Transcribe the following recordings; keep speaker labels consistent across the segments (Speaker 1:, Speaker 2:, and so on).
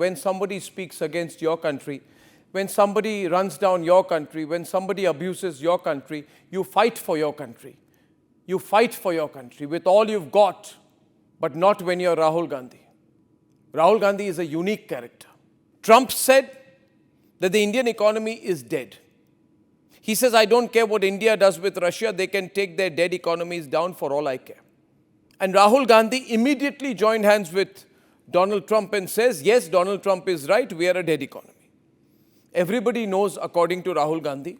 Speaker 1: when somebody speaks against your country, when somebody runs down your country, when somebody abuses your country, you fight for your country. You fight for your country with all you've got, but not when you're Rahul Gandhi. Rahul Gandhi is a unique character. Trump said that the Indian economy is dead. He says, I don't care what India does with Russia, they can take their dead economies down for all I care. And Rahul Gandhi immediately joined hands with Donald Trump and says, yes, Donald Trump is right, we are a dead economy. Everybody knows, according to Rahul Gandhi,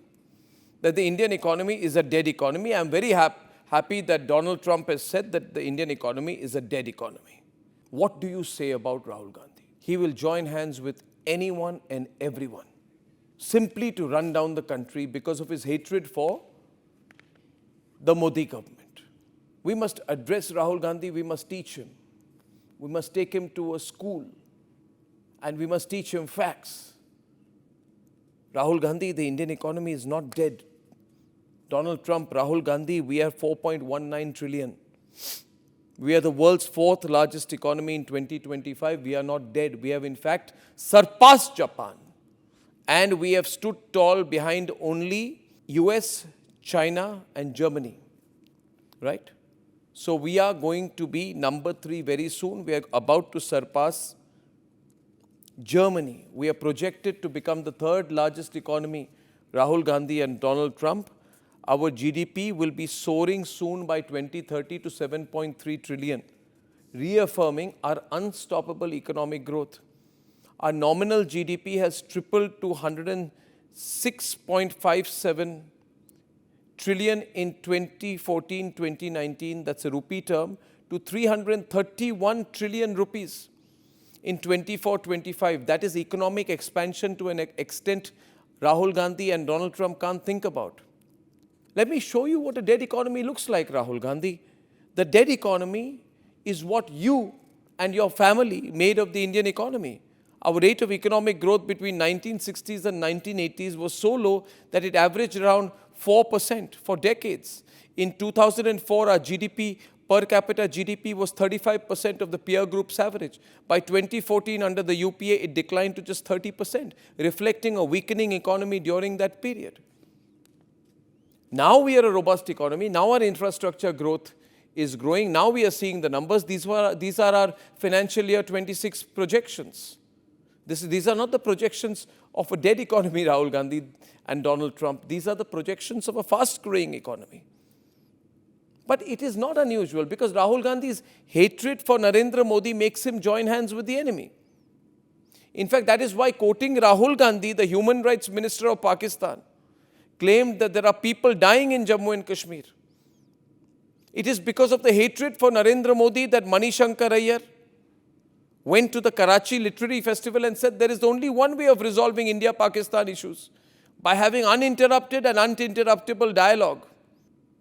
Speaker 1: that the Indian economy is a dead economy. I'm very happy that Donald Trump has said that the Indian economy is a dead economy. What do you say about Rahul Gandhi? He will join hands with anyone and everyone simply to run down the country because of his hatred for the Modi government. We must address Rahul Gandhi, we must teach him. We must take him to a school and we must teach him facts. Rahul Gandhi, the Indian economy is not dead. Donald Trump, Rahul Gandhi, we are 4.19 trillion. We are the world's fourth largest economy in 2025. We are not dead. We have in fact surpassed Japan. And we have stood tall behind only US, China and Germany. Right? So we are going to be number 3 very soon. We are about to surpass Germany. We are projected to become the 3rd largest economy, Rahul Gandhi and Donald Trump. Our GDP will be soaring soon by 2030 to 7.3 trillion, reaffirming our unstoppable economic growth. Our nominal GDP has tripled to 106.57 trillion in 2014-2019, that's a rupee term, to 331 trillion rupees in 24-25. That is economic expansion to an extent Rahul Gandhi and Donald Trump can't think about. Let me show you what a dead economy looks like, Rahul Gandhi. The dead economy is what you and your family made of the Indian economy. Our rate of economic growth between 1960s and 1980s was so low that it averaged around 4% for decades. In 2004, our GDP, per capita GDP, was 35% of the peer group's average. By 2014, under the UPA, it declined to just 30%, reflecting a weakening economy during that period. Now we are a robust economy. Now our infrastructure growth is growing. Now we are seeing the numbers. These are our financial year 26 projections. These are not the projections of a dead economy, Rahul Gandhi and Donald Trump. These are the projections of a fast-growing economy. But it is not unusual because Rahul Gandhi's hatred for Narendra Modi makes him join hands with the enemy. In fact, that is why, quoting Rahul Gandhi, the Human Rights Minister of Pakistan, claimed that there are people dying in Jammu and Kashmir. It is because of the hatred for Narendra Modi that Manishankar Aiyar went to the Karachi Literary Festival and said there is only one way of resolving India-Pakistan issues, by having uninterrupted and uninterruptible dialogue.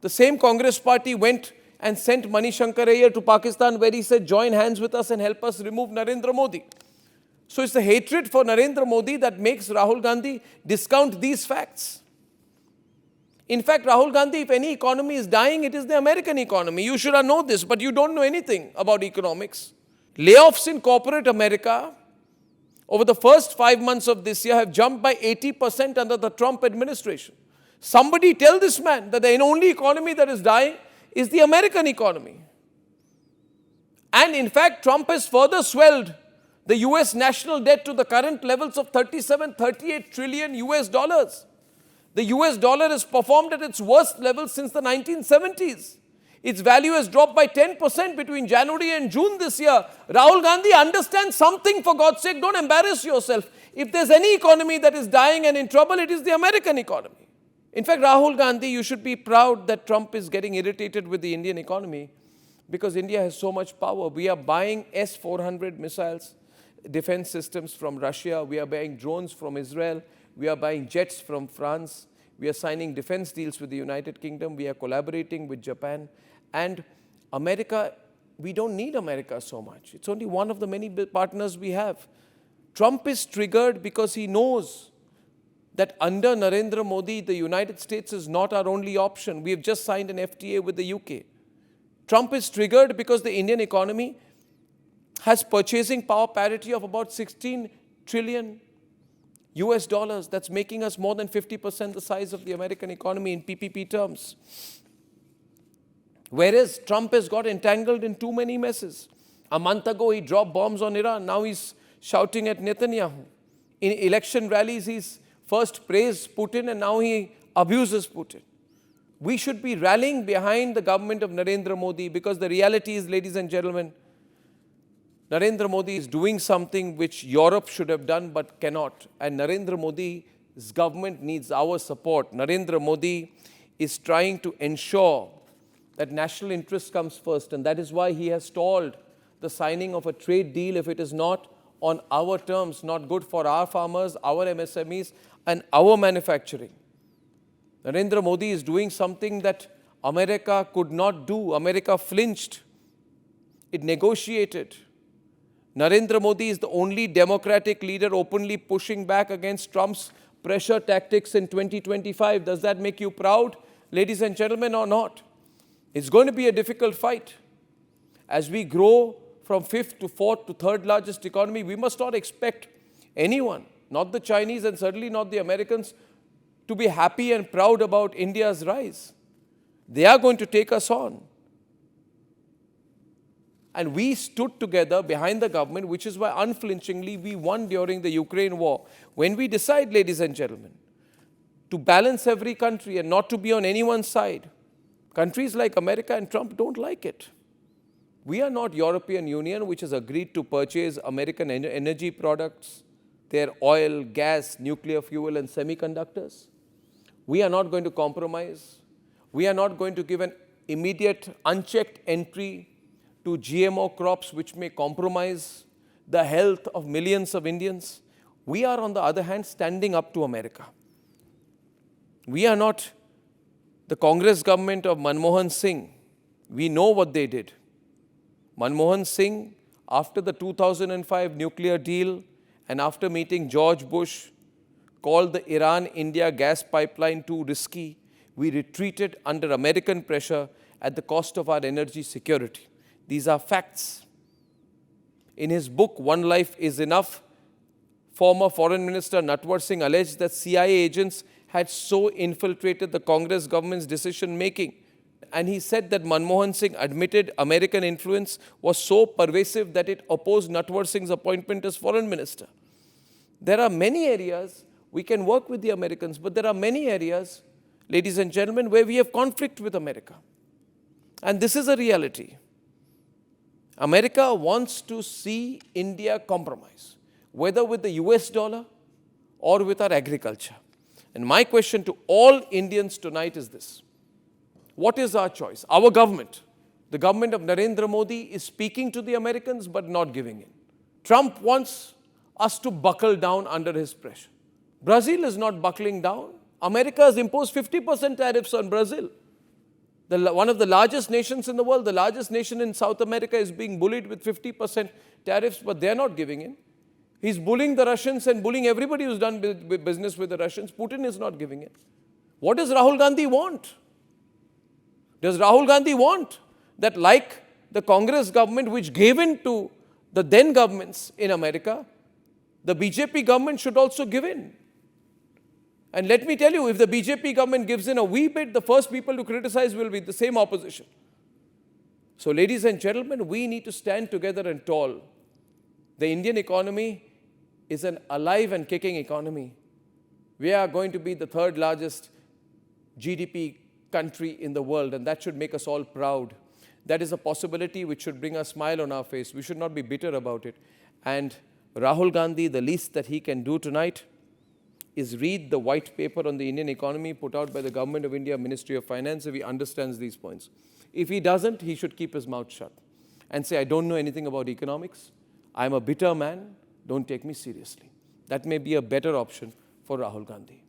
Speaker 1: The same Congress party went and sent Manishankar Aiyar to Pakistan, where he said, join hands with us and help us remove Narendra Modi. So it's the hatred for Narendra Modi that makes Rahul Gandhi discount these facts. In fact, Rahul Gandhi, if any economy is dying, it is the American economy. You should have known this, but you don't know anything about economics. Layoffs in corporate America over the first 5 months of this year have jumped by 80% under the Trump administration. Somebody tell this man that the only economy that is dying is the American economy. And in fact, Trump has further swelled the US national debt to the current levels of 38 trillion US dollars. The US dollar has performed at its worst level since the 1970s. Its value has dropped by 10% between January and June this year. Rahul Gandhi, understand something, for God's sake. Don't embarrass yourself. If there's any economy that is dying and in trouble, it is the American economy. In fact, Rahul Gandhi, you should be proud that Trump is getting irritated with the Indian economy because India has so much power. We are buying S-400 missiles, defense systems from Russia. We are buying drones from Israel. We are buying jets from France. We are signing defense deals with the United Kingdom. We are collaborating with Japan. And America, we don't need America so much. It's only one of the many partners we have. Trump is triggered because he knows that under Narendra Modi, the United States is not our only option. We have just signed an FTA with the UK. Trump is triggered because the Indian economy has purchasing power parity of about 16 trillion US dollars. That's making us more than 50% the size of the American economy in PPP terms. Whereas Trump has got entangled in too many messes. A month ago, he dropped bombs on Iran. Now he's shouting at Netanyahu. In election rallies, he's first praised Putin and now he abuses Putin. We should be rallying behind the government of Narendra Modi, because the reality is, ladies and gentlemen, Narendra Modi is doing something which Europe should have done but cannot. And Narendra Modi's government needs our support. Narendra Modi is trying to ensure that national interest comes first, and that is why he has stalled the signing of a trade deal if it is not on our terms, not good for our farmers, our MSMEs and our manufacturing. Narendra Modi is doing something that America could not do. America flinched. It negotiated. Narendra Modi is the only democratic leader openly pushing back against Trump's pressure tactics in 2025. Does that make you proud, ladies and gentlemen, or not? It's going to be a difficult fight. As we grow from fifth to fourth to third largest economy, we must not expect anyone, not the Chinese and certainly not the Americans, to be happy and proud about India's rise. They are going to take us on. And we stood together behind the government, which is why unflinchingly we won during the Ukraine war. When we decide, ladies and gentlemen, to balance every country and not to be on anyone's side, countries like America and Trump don't like it. We are not European Union, which has agreed to purchase American energy products, their oil, gas, nuclear fuel and semiconductors. We are not going to compromise. We are not going to give an immediate unchecked entry to GMO crops which may compromise the health of millions of Indians. We are, on the other hand, standing up to America. We are not the Congress government of Manmohan Singh. We know what they did. Manmohan Singh, after the 2005 nuclear deal and after meeting George Bush, called the Iran-India gas pipeline too risky. We retreated under American pressure at the cost of our energy security. These are facts. In his book, One Life is Enough, former Foreign Minister Natwar Singh alleged that CIA agents had so infiltrated the Congress government's decision-making. And he said that Manmohan Singh admitted American influence was so pervasive that it opposed Natwar Singh's appointment as foreign minister. There are many areas we can work with the Americans, but there are many areas, ladies and gentlemen, where we have conflict with America. And this is a reality. America wants to see India compromise, whether with the US dollar or with our agriculture. And my question to all Indians tonight is this. What is our choice? Our government, the government of Narendra Modi, is speaking to the Americans but not giving in. Trump wants us to buckle down under his pressure. Brazil is not buckling down. America has imposed 50% tariffs on Brazil. One of the largest nations in the world, the largest nation in South America, is being bullied with 50% tariffs, but they're not giving in. He's bullying the Russians and bullying everybody who's done business with the Russians. Putin is not giving in. What does Rahul Gandhi want? Does Rahul Gandhi want that, like the Congress government which gave in to the then governments in America, the BJP government should also give in? And let me tell you, if the BJP government gives in a wee bit, the first people to criticize will be the same opposition. So, ladies and gentlemen, we need to stand together and tall. The Indian economy is an alive and kicking economy. We are going to be the third largest GDP country in the world, and that should make us all proud. That is a possibility which should bring a smile on our face. We should not be bitter about it. And Rahul Gandhi, the least that he can do tonight is read the white paper on the Indian economy put out by the Government of India, Ministry of Finance, if he understands these points. If he doesn't, he should keep his mouth shut and say, I don't know anything about economics. I'm a bitter man. Don't take me seriously. That may be a better option for Rahul Gandhi.